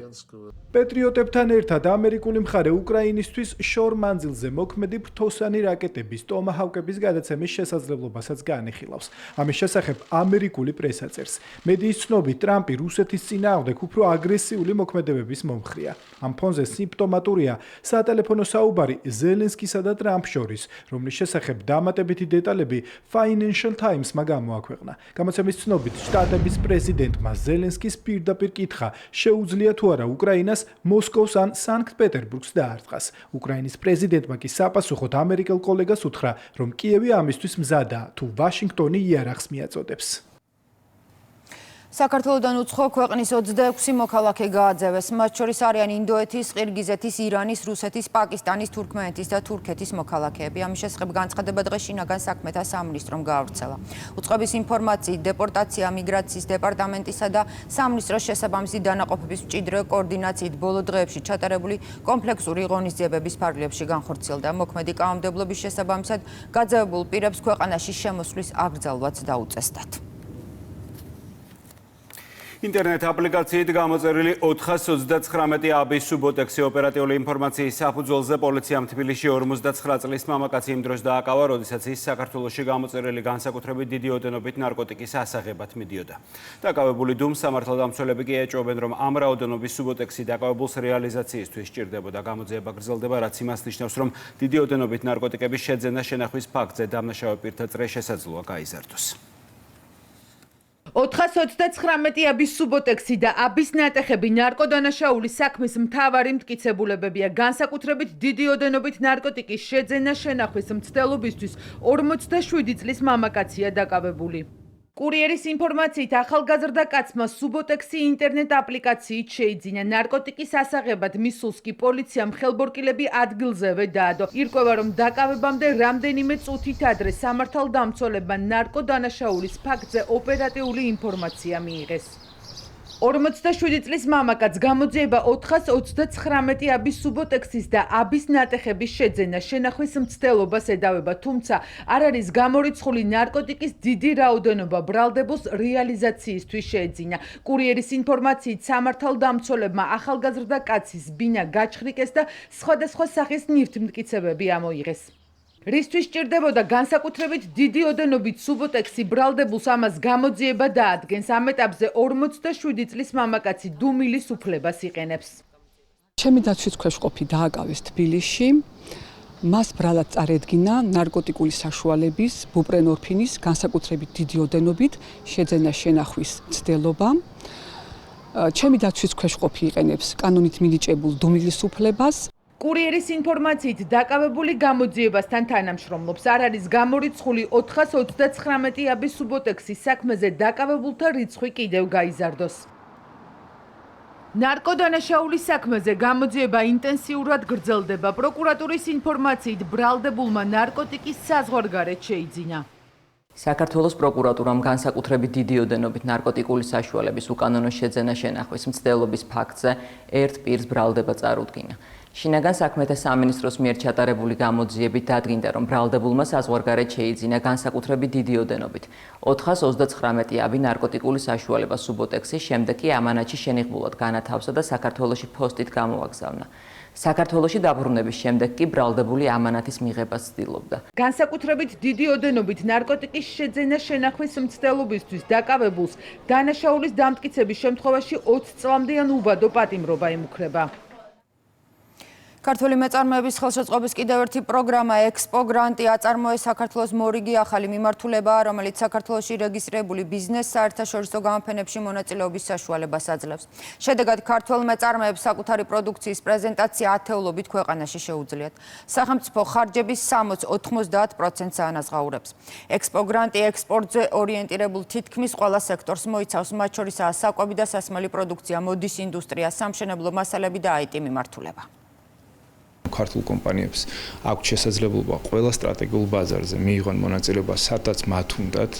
პეტრიოტებთან ერთად ამერიკული მხარე უკრაინისთვის შორ მანძილზე მოქმედი ფრთოსანი რაკეტების ტომაჰავკების გადაცემის შესაძლებლობასაც განიხილავს. ამის შესახებ ამერიკული პრესა წერს. მედიის ცნობით, ტრამპი რუსეთის წინააღმდეგ უფრო აგრესიული მოქმედებების მომხრეა. ამ ფონზე სიმპტომატურია სატელეფონო საუბარი ზელენსკისა და ტრამპ შორის, რომლის შესახებ დამატებითი დეტალები Financial Times-მა გამოაქვეყნა. გამოცემის ცნობით, შტატების პრეზიდენტმა ზელენსკის პირდაპირ კითხა, შეუძლია თუ არა უკრაინას მოსკოვს ან სანქტ-პეტერბურგს დაარტყას. უკრაინის პრეზიდენტმა კი საპასუხოდ ამერიკელ კოლეგას უთხრა, რომ კიევი ამისთვის მზადაა, თუ ვაშინგტონი იარაღს მიაწოდებს. საქართველოდან უცხო ქვეყნის 26 მოქალაქე გააძევეს. მათ შორის არიან ინდოეთის, ყირგიზეთის, ირანის, რუსეთის, პაკისტანის, თურქმენეთის და თურქეთის მოქალაქეები. ამის შესახებ განცხადება დღეს შინაგან საქმეთა სამინისტრომ გაავრცელა. უწყების ინფორმაციით, დეპორტაცია მიგრაციის დეპარტამენტისა და სამინისტროს შესაბამისი დანაყოფების მჭიდრო კოორდინაციით ბოლო დღეებში ჩატარებული კომპლექსური ღონისძიებების ფარგლებში განხორციელდა. მოქმედი კანონმდებლობის შესაბამისად გაძევებულ პირებს ქვეყანაში შემოსვლის აკრძალვაც დაუწესდათ. ინტერნეტ აპლიკაციით გამოწერილი 429 აბის სუბოტექსი ოპერატიული ინფორმაციის საფუძველზე პოლიციამ თბილისში 59 წლის მამაკაცი იმ დროს დააკავა, როდესაც ის საქართველოში გამოწერილი განსაკუთრებით დიდი ოდენობით ნარკოტიკის ასაღებად მიდიოდა. დაკავებული დუმს სამართალდამცველები კი ეჭვობენ, რომ ამ რაოდენობის სუბოტექსი დაკავებულს რეალიზაციისთვის სჭირდებოდა. გამოძიება გრძელდება, რაც იმას ნიშნავს, რომ დიდი ოდენობით ნარკოტიკების შეძენა შენახვის ფაქტზე დამნაშავე პირთა წრე შესაძლოა გაიზარდოს. 429 აბის სუბოტექსი და აბის ნატეხები ნარკოდანაშაულის საქმის მთავარი მტკიცებულებებია. განსაკუთრებით დიდი ოდენობით ნარკოტიკის შეძენა შენახვის მცდელობისთვის 47 წლის მამაკაცია დაკავებული. კურიერის ინფორმაციით, ახალგაზრდა კაცმა სუბოტექსი ინტერნეტ აპლიკაციით შეიძინა. ნარკოტიკის ასაღებად მის სულს კი პოლიციამ ხელბორკილები ადგილზევე დაადო. ირკვევა, რომ დაკავებამდე რამდენიმე წუთით ადრე სამართალდამცველებმა ნარკოდანაშაულის ფაქტზე ოპერატიული ინფორმაცია მიიღეს. 47 წლის მამაკაც გამოძიება 429 აბის სუბოტექსის და აბის ნატეხების შეძენა შენახვის მცდელობას ედავება, თუმცა არ არის გამორიცხული ნარკოტიკის დიდი რაოდენობა ბრალდებულს რეალიზაციისთვის შეეძინა. კურიერის ინფორმაციით, სამართალდამცველებმა ახალგაზრდა კაცის ბინა გაჩხრიკეს და სხვადასხვა სახის ნივთმტკიცებები ამოიღეს. რისთვის სჭირდებოდა განსაკუთრებით დიდი ოდენობით სუბოტექსი ბრალდებულს, ამას გამოძიება დაადგენს. ამ ეტაპზე 47 წლის მამაკაცი დუმილის უფლებას იყენებს. ჩემი დაცვის ქვეშ ყოფი დააკავეს თბილისში. მას ბრალად წარედგინა ნარკოტიკული საშუალების, ბუპრენორფინის, განსაკუთრებით დიდი ოდენობით შეძენა შენახვის მცდელობა. ჩემი დაცვის ქვეშ ყოფი იყენებს კანონით მინიჭებულ დუმილის უფლებას. კურიერის ინფორმაციით, დაკავებული გამოძიებასთან თანამშრომლობს. არ არის გამორიცხული 429 აბის სუბოტექსის საქმეზე დაკავებულთა რიცხვი კიდევ გაიზარდოს. ნარკოდანაშაულის საქმეზე გამოძიება ინტენსიურად გრძელდება. პროკურატურის ინფორმაციით, ბრალდებულმა ნარკოტიკის საზღვარგარეთ შეიძინა. საქართველოს პროკურატურამ განსაკუთრებით დიდი ოდენობით ნარკოტიკული საშუალების უკანონო შეძენა შენახვის მცდელობის ფაქტზე ერთ პირს ბრალდება წარუდგინა. შინაგან საქმეთა სამინისტროს მიერ ჩატარებული გამოძიებით დადგინდა, რომ ბრალდებულმა საზღვარგარეთ შეიძინა განსაკუთრებით დიდი ოდენობით 429 აბი ნარკოტიკული საშუალება სუბოტექსის, შემდეგ კი ამანატში შენიღბულად განათავსა და საქართველოში ფოსტით გამოაგზავნა. საქართველოში დაბრუნების შემდეგ კი ბრალდებული ამანატის მიღებას ცდილობდა. განსაკუთრებით დიდი ოდენობით ნარკოტიკის შეძენა შენახვის მცდელობისთვის დაკავებულს დანაშაულის დამტკიცების შემთხვევაში 20 წლამდე ან უბადო პატიმრობა ემუქრება. ქართული მეწარმეების ხელშეწყობის კიდევ ერთი პროგრამა ექსპო გრანტი აწარმოეს საქართველოს მორიგი ახალი მიმართულებაა, რომელიც საქართველოში რეგისტრირებული ბიზნეს საერთაშორისო გამოფენებში მონაწილეობის საშუალებას აძლევს. შედეგად ქართველ მეწარმეებს საკუთარი პროდუქციის პრეზენტაცია ათეულობით ქვეყანაში შეუძლიათ. სახელმწიფო ხარჯების 60-90%-ს ანაზღაურებს. ექსპო გრანტი ექსპორტზე ორიენტირებულ თითქმის ყველა სექტორს მოიცავს, მათ შორისაა საკვები და სასმელი პროდუქცია, მოდის ინდუსტრია, სამშენებლო მასალები და IT მიმართულება. ქართულ კომპანიებს აქვს შესაძლებლობა ყველა სტრატეგიულ ბაზარზე მიიღონ მონაწილეობა, სადაც მათ უნდათ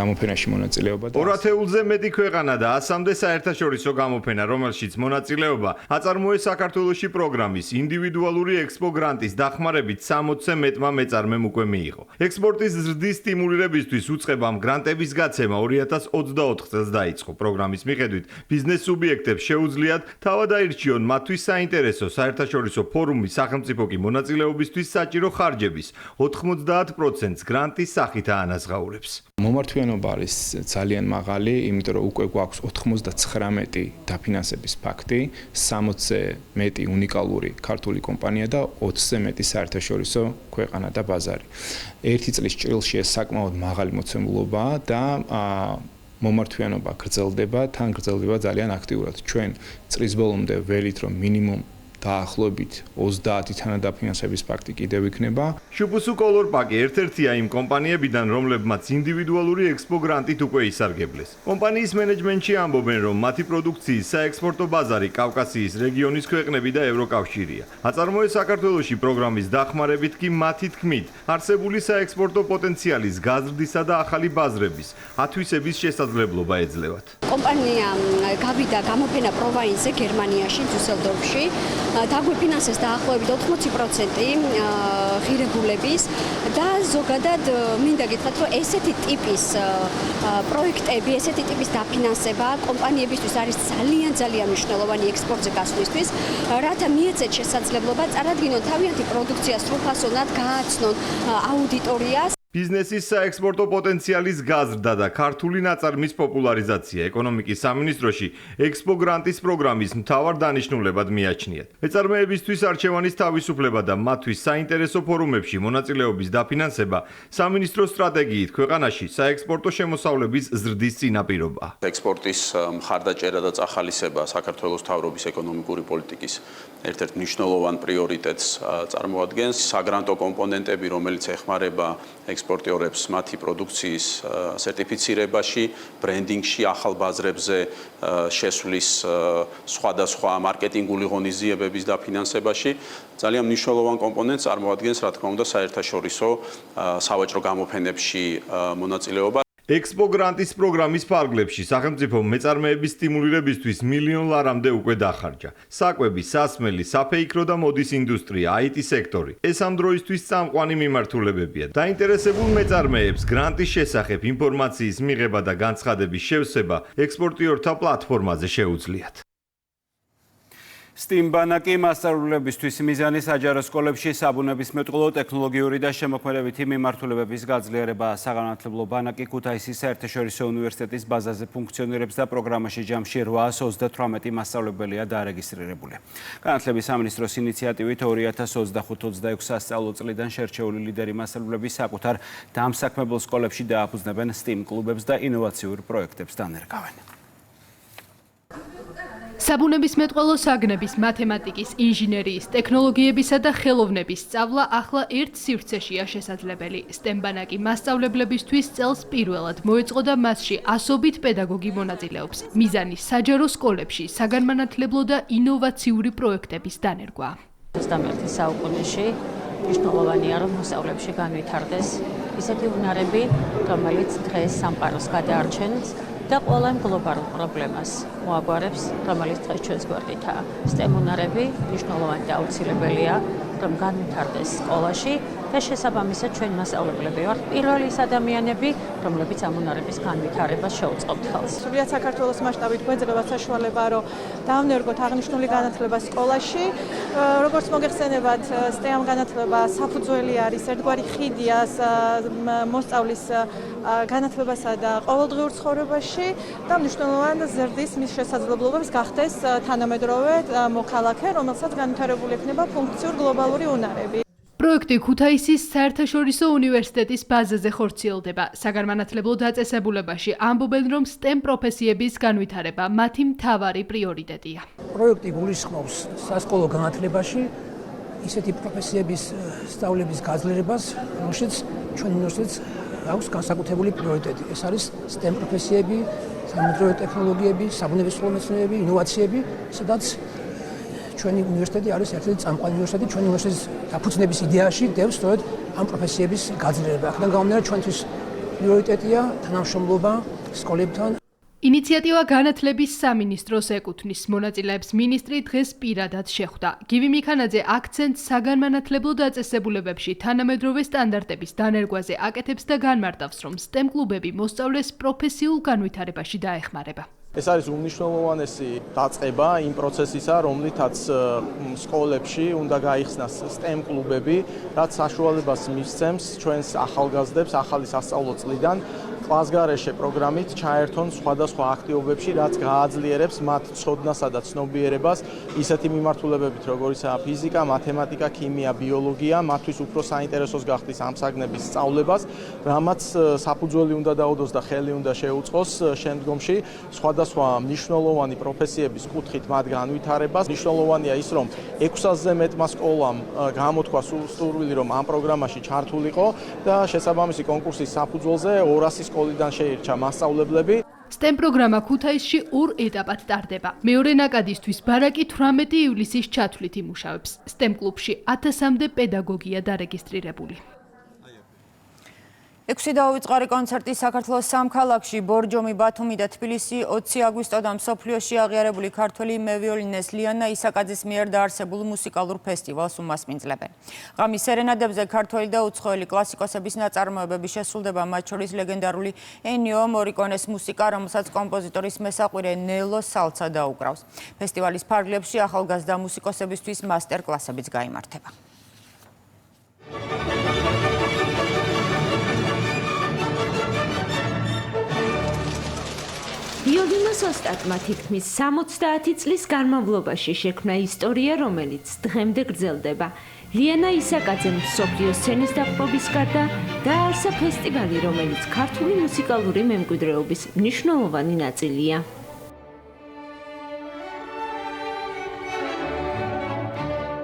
გამოფენაში მონაწილეობა. 200-ზე მეტი ქვეყანა და 100-მდე საერთაშორისო გამოფენა, რომელშიც მონაწილეობა აწარმოეს საქართველოში პროგრამის ინდივიდუალური ექსპო გრანტის დახმარებით 60-ზე მეტმა მეწარმემ უკვე მიიღო. ექსპორტის ზრდის სტიმულირებისთვის უწყებამ გრანტების გაცემა 2024 წელს დაიწყო. პროგრამის მიხედვით ბიზნეს სუბიექტებს შეუძლიათ თავად აირჩიონ მათთვის საინტერესო საერთაშორისო ფორუმი სახელმწიფო კი მონაწილეობისთვის საჭირო ხარჯების 90%-ს გრანტის სახით აანაზღაურებს. მომართვიანობა არის ძალიან მაღალი, იმიტომ რომ უკვე გვაქვს 99 დაფინანსების ფაქტი, 60-ზე მეტი უნიკალური ქართული კომპანია და 20-ზე მეტი საერთაშორისო ქვეყანა და ბაზარი. ერთი წლის ჭრილში ეს საკმაოდ მაღალი მოცემულობაა და მომართვიანობა გრძელდება, თან გრძელდება ძალიან აქტიურად. ჩვენ წლის ბოლომდე ველით რომ მინიმუმ დაახლოებით 30 თანადაფინანსების ფაქტი კიდევ იქნება. შუბუსუ კოლორპაკი ერთ-ერთია იმ კომპანიებიდან, რომლებმაც ინდივიდუალური ექსპო გრანტით უკვე ისარგებლეს. კომპანიის მენეჯმენტში ამბობენ, რომ მათი პროდუქციის საექსპორტო ბაზარი კავკასიის რეგიონის ქვეყნები და ევროკავშირია. აწარმოეს საქართველოში პროგრამის დახმარებით კი მათი თქმით, არსებული საექსპორტო პოტენციალის გაზრდისა და ახალი ბაზრების ათვისების შესაძლებლობა ეძლევათ. კომპანია გავიდა გამოფენა პროვაინსზე გერმანიაში, დუსელდორფში. დაგვიფინანსეს დაახლოებით 80% ღირებულების და ზოგადად მინდა გითხრათ, რომ ესეთი ტიპის პროექტები, ესეთი ტიპის დაფინანსება კომპანიებისთვის არის ძალიან მნიშვნელოვანი ექსპორტზე გასვლისთვის, რათა მიეცეთ შესაძლებლობა წარადგინონ თავიანთი პროდუქცია სრულფასოვნად, გააცნონ აუდიტორიას. ბიზნესის საექსპორტო პოტენციალის გაზრდა და ქართული ნაწარმის პოპულარიზაცია ეკონომიკის სამინისტროში ექსპო გრანტის პროგრამის მთავარ დანიშნულებად მიაჩნიათ. მეწარმეებისთვის არჩევანის თავისუფლება და მათთვის საინტერესო ფორუმებში მონაწილეობის დაფინანსება სამინისტროს სტრატეგიით ქვეყანაში საექსპორტო შემოსავლების ზრდის წინაპირობაა. ექსპორტის მხარდაჭერა და წახალისება საქართველოს მთავრობის ეკონომიკური პოლიტიკის ერთ-ერთ მნიშვნელოვან პრიორიტეტს წარმოადგენს. საგრანტო კომპონენტები, რომელიც ეხმარება ექსპორტიორებს მათი პროდუქციის სერტიფიცირებაში, ბრენდინგში, ახალ ბაზრებზე შესვლის სხვადასხვა მარკეტინგული ღონისძიებების დაფინანსებაში ძალიან მნიშვნელოვან კომპონენტს წარმოადგენს, რა თქმა უნდა, საერთაშორისო სავაჭრო გამოფენებში მონაწილეობა. ექსპო გრანტის პროგრამის ფარგლებში სახელმწიფო მეწარმეების სტიმულირებისთვის მილიონ ლარამდე უკვე დახარჯა. საკვები, სასმელი, საფეიქრო და მოდის ინდუსტრია, IT სექტორი. ეს ამ დროისთვის წამყვანი მიმართულებებია. დაინტერესებულ მეწარმეებს გრანტის შესახებ ინფორმაციის მიღება და განცხადების შევსება ექსპორტიორთა პლატფორმაზე შეუძლიათ. STEAM ბანაკი მასწავლებლებისთვის მიზანის საჯარო სკოლებში საბუნებისმეტყველო, ტექნოლოგიური და შემოქმედებითი მიმართულებების გაძლიერება. საგანმანათლებლო ბანაკი ქუთაისის საერთაშორისო უნივერსიტეტის ბაზაზე ფუნქციონირებს და პროგრამაში ჯამში 838 მასწავლებელია დარეგისტრირებული. განათლების სამინისტროს ინიციატივით 2025-26 სასწავლო წლიდან შერჩეული ლიდერი მასწავლებლები საკუთარ დამსაქმებელ სკოლებში დააფუძნებენ STEAM კლუბებს და ინოვაციურ პროექტებს დანერგავენ. საბუნებისმეტყველო საგნების, მათემატიკის, ინჟინერიის, ტექნოლოგიებისა და ხელოვნების სწავლა ახლა ერთ სივრცეშია შესაძლებელი. STEM ბანაკი მასწავლებლებისთვის წელს პირველად მოეწყო და მასში ასობით პედაგოგი მონაწილეობს. მიზანი საჯარო სკოლებში საგანმანათლებლო და ინოვაციური პროექტების დანერგვა. 21 საუკუნეში მნიშვნელოვანია, რომ მოსწავლეებში განვითარდეს ისეთი უნარები, რომელიც დღეს სამყაროს გადაარჩენს და ყველა გლობალურ პრობლემას მოაგვარებს, რომელიც დღეს ჩვენს გვერდითაა. STEM უნარები მნიშვნელოვანი და აუცილებელია, რომ განვითარდეს სკოლაში და შესაბამისად ჩვენ მასწავლებლები ვართ პირველი ის ადამიანები, რომლებიც ამ უნარების განვითარებას შეუწყობთ ხელს. სრულიად საქართველოს მასშტაბით გვეძლება საშუალება, რომ დავნერგოთ აღნიშნული განათლება სკოლაში. როგორც მოგეხსენებათ, STEM განათლება საფუძველი არის, ერთგვარი ხიდია მოსწავლის განათლებასა და ყოველდღიურ ცხოვრებაში და მნიშვნელოვანი ზრდის მის მის შესაძლებლობებს გახდეს თანამედროვე მოქალაქე, რომელსაც განვითარებული ექნება ფუნქციურ გლობალური უნარები. პროექტი ქუთაისის საერთაშორისო უნივერსიტეტის ბაზაზე ხორციელდება. საგანმანათლებლო დაწესებულებაში ამბობენ, რომ STEM პროფესიების განვითარება მათი მთავარი პრიორიტეტია. პროექტი გულისხმობს სასკოლო განათლებაში ისეთი პროფესიების სწავლების გაძლიერებას, რომელშიც ჩვენ უნივერსიტეტს აქვს განსაკუთრებული პრიორიტეტი. ეს არის STEM პროფესიები, სამედროვე ტექნოლოგიები, საბუნებისმეტყველო მეცნიერებები, ინოვაციები, სადაც ჩვენი უნივერსიტეტი არის ერთ-ერთი წამყვანი უნივერსიტეტი, ჩვენი უნივერსიტეტის დაფუძნების იდეაში დევს სწორედ ამ პროფესიების გაძლიერება. აქედან გამომდინარე, ჩვენთვის პრიორიტეტია თანამშრომლობა სკოლებთან. ინიციატივა განათლების სამინისტროს ეკუთვნის. მონაწილეებს მინისტრი დღეს პირადად შეხვდა. გივი მიქანაძე აქცენტს საგანმანათლებლო დაწესებულებებში თანამედროვე სტანდარტების დანერგვაზე აკეთებს და განმარტავს, რომ STEM კლუბები მოსწავლეს პროფესიულ განვითარებაში დაეხმარება. ეს არის უმნიშვნელოვანესი დაწყება იმ პროცესისა, რომლითაც სკოლებში უნდა გაიხსნას STEM კლუბები, რაც საშუალებას მისცემს ჩვენს ახალგაზრდებს ახალი სასწავლო წლიდან კლასგარეშე პროგრამით ჩაერთონ სხვადასხვა აქტივობებში, რაც გააძლიერებს მათ ცოდნასა და ცნობიერებას ისეთი მიმართულებებით, როგორიცაა ფიზიკა, მათემატიკა, ქიმია, ბიოლოგია, მათთვის უფრო საინტერესოს გახდის ამ საგნების სწავლებას, რამაც საფუძველი უნდა დაუდოს და ხელი უნდა შეუწყოს შემდგომში სხვადასხვა მნიშვნელოვანი პროფესიების კუთხით მათ განვითარებას. მნიშვნელოვანია ის, რომ 600-ზე მეტმა სკოლამ გამოთქვა სურვილი, რომ ამ პროგრამაში ჩართულიყო და შესაბამისი კონკურსის საფუძველზე 200 სკოლიდან შეირჩა მასწავლებლები. STEM პროგრამა ქუთაისში 2 ეტაპად ტარდება. მეორე ნაკადისთვის ბარაკი 18 ივლისის ჩათვლით იმუშავებს. STEM კლუბში 1000-მდე პედაგოგია დარეგისტრირებული. 6 დაუვიწყარი კონცერტი საქართველოს სამ ქალაქში, ბორჯომი, ბათუმი და თბილისი 20 აგვისტოდან მსოფლიოში აღიარებული ქართველი მევიოლინეს ლიანა ისაკაძის მიერ დაარსებულ მუსიკალურ ფესტივალს უმასპინძლებენ. ღამის სერენადებზე ქართველი და უცხოელი კლასიკოსების ნაწარმოებები შესრულდება, მათ შორის ლეგენდარული ენიო მორიკონეს მუსიკა, რომელსაც კომპოზიტორის მესაყვირე ნელო სალცა დაუკრავს. ფესტივალის ფარგლებში ახალგაზრდა მუსიკოსებისთვის მასტერ-კლასებიც გაიმართება. ვიოლინოს ოსტატმა თითქმის 70 წლის განმავლობაში შექმნა ისტორია, რომელიც დღემდე გრძელდება. ლიანა ისაკაძემ მსოფლიო სცენის დაპყრობის გარდა დააარსა ფესტივალი, რომელიც ქართული მუსიკალური მემკვიდრეობის მნიშვნელოვანი ნაწილია.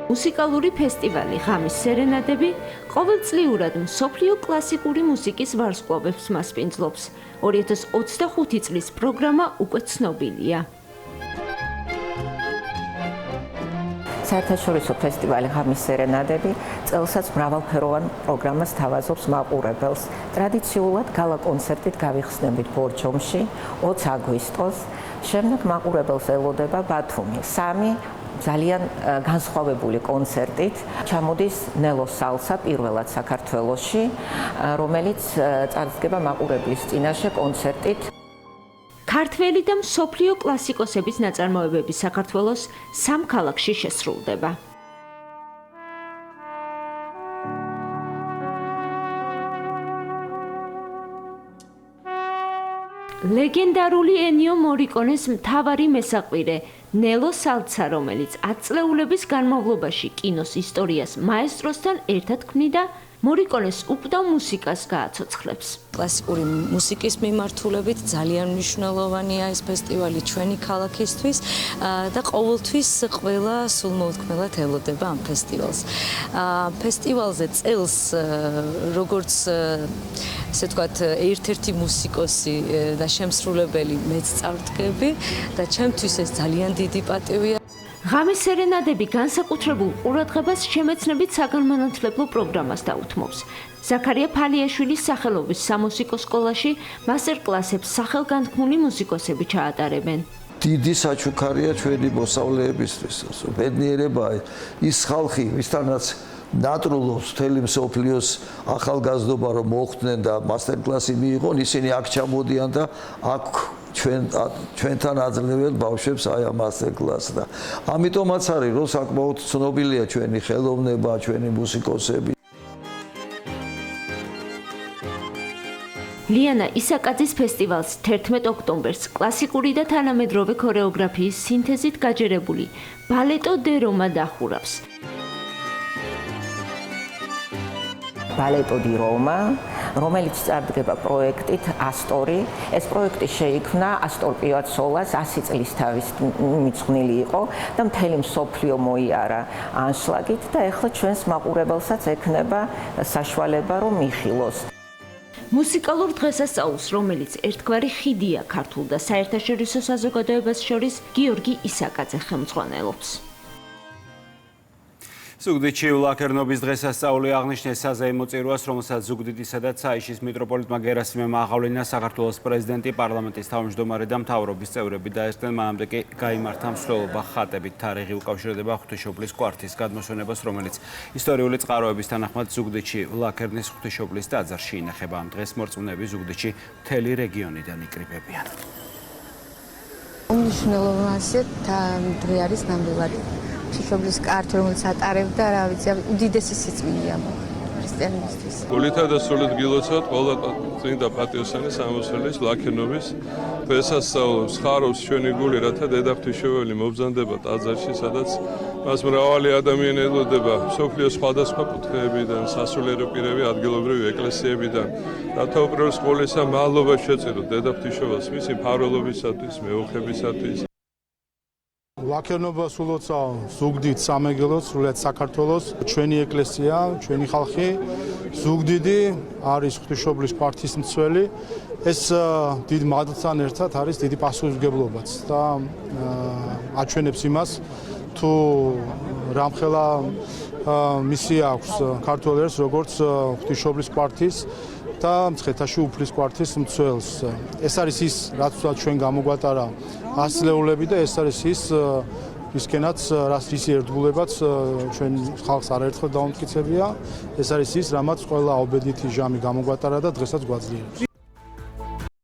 მუსიკალური ფესტივალი ღამის სერენადები ყოველწლიურად მსოფლიო კლასიკური მუსიკის ვარსკვლავებს მასპინძლობს. 2025 წლის პროგრამა უკვე ცნობილია. საერთაშორისო ფესტივალი ღამის სერენადები წელსაც მრავალფეროვან პროგრამას თავაზობს მაყურებელს. ტრადიციულად გალა კონცერტით გავიხსნებით ბორჯომში 20 აგვისტოს, შემდეგ მაყურებელს ელოდება ბათუმი 3 ძალიან განსხვავებული კონცერტით. ჩამოდის ნელო სალცა პირველად საქართველოში, რომელიც წარსდგება მაყურებლის წინაშე კონცერტით. ქართველი და მსოფლიო კლასიკოსების ნაწარმოებები საქართველოს სამ ქალაქში შესრულდება. ლეგენდარული ენიო მორიკონეს მთავარი მესაყვირე ნელო სალცა, რომელიც 10 წლეულების განმავლობაში კინოს ისტორიას მაესტროსთან ერთად ქმნიდა, მორიკონეს უყდავ მუსიკას გააცოცხლებს. კლასიკური მუსიკის მიმართულებით ძალიან მნიშვნელოვანია ეს ფესტივალი ჩვენი ქალაქისთვის და ყოველთვის ყველა სულმოუთქმელად ელოდება ამ ფესტივალს. ფესტივალზე წელს როგორც ესე ვთქვათ, ერთ-ერთი მუსიკოსი და შემსრულებელი მეც წარდგები და ჩემთვის ეს ძალიან დიდი პატივია. ღამის სერენადები განსაკუთრებულ ყურადღებას შემეცნებით საგანმანათლებლო პროგრამას დაუთმობს. ზაქარია ფალიაშვილის სახელობის სამუსიკო სკოლაში მასტერ-კლასებს სახელგანთქმული მუსიკოსები ჩაატარებენ. დიდი საჩუქარია ჩვენი მოსწავლეებისთვის. ბედნიერებაა ის ხალხი, ვისთანაც ნატრულობს მთელი მსოფლიოს ახალგაზრდობა, რომ მოხვდნენ და მასტერ-კლასი მიიღონ, ისინი აქ ჩამოდიან და აქ ჩვენთან აძლევენ ბავშვებს აი ამ მასტერ-კლასს და ამიტომაც არის, რომ საკმაოდ ცნობილია ჩვენი ხელოვნება, ჩვენი მუსიკოსები. ლიანა ისაკაძის ფესტივალს 11 ოქტომბერს კლასიკური და თანამედროვე ქორეოგრაფიის სინთეზით გაჯერებული ბალეტო დე რომა დახურავს. ბალეტო დი რომა, რომელიც წარდგება პროექტით ასტორი. ეს პროექტი შეიქმნა ასტორ პიაცოლას 100 წლის თავის მიძღვნილი იყო და მთელი მსოფლიო მოიარა ანშლაგით და ეხლა ჩვენს მაყურებელსაც ექნება საშუალება რომ იხილოს. მუსიკალურ დღესასწაულს, რომელიც ერთგვარი ხიდია ქართულ და საერთაშორისო საზოგადოებას შორის, გიორგი ისაკაძე ხელმძღვანელობს. ზუგდიდში ულაქერნობის დღესასწაული აღნიშნეს საზეიმო წირვას, რომელსაც ზუგდიდისა და ცაიშის მიტროპოლიტმა გერასიმე აღავლენა საქართველოს პრეზიდენტი, პარლამენტის თავმჯდომარე და მთავრობის წევრები დაესწრნენ. მანამდე კი გაიმართა მსვლელობა ხატებით. თარიღი უკავშირდება ღვთისმშობლის კვართის გადმოსვენებას, რომელიც ისტორიული წყაროების თანახმად ზუგდიდში ულაქერნის ღვთისმშობლის ტაძარში ინახება. ამ დღეს მორწმუნეები ზუგდიდში მთელი რეგიონიდან იკრიბებიან. უმნიშვნელოვანესი დღე არის ნამდვილად ღვთისმშობლის კვართი, რომელიც ატარებდა, რა ვიცი, უდიდესი სიწმინდეა ქრისტიანებისთვის. გულითა და სულით გილოცავთ ყველა წმინდა პატიოსანი სამოსველის ვლაქერნობის დღესასწაულს. ხარობს ჩვენი გული, რათა დედა ღვთისმშობელი მობრძანდება ტაძარში, სადაც მას მრავალი ადამიანი ელოდება მსოფლიოს სხვადასხვა კუთხეებიდან, სასულიერო პირები ადგილობრივი ეკლესიებიდან. რათა უპირველეს ყოვლისა მადლობა შეწიროთ დედა ღვთისმშობელს მისი მფარველობისათვის, მეუხებისათვის. ლაქერნობას ულოცავ ზუგდიდ სამეგრელოს, სრულიად საქართველოს, ჩვენი ეკლესია, ჩვენი ხალხი. ზუგდიდი არის ღვთისმშობლის კვართის მცველი. ეს დიდ მადლთან ერთად არის დიდი პასუხისმგებლობაც და აჩვენებს იმას, თუ რამხელა მისია აქვს ქართველებს, როგორც ღვთისმშობლის კვართის და მცხეთაში უფლის კვართის მცველს. ეს არის ის, რაც ჩვენ გამოგვატარა 100 წლეულები და ეს არის ის ისკენაც რის ერთგულებაც ჩვენ ხალხს არაერთხელ დაუმტკიცებია. ეს არის ის, რამაც ყველა ობედნითი ჟამი გამოგვატარა და დღესაც გვაძლიერებს.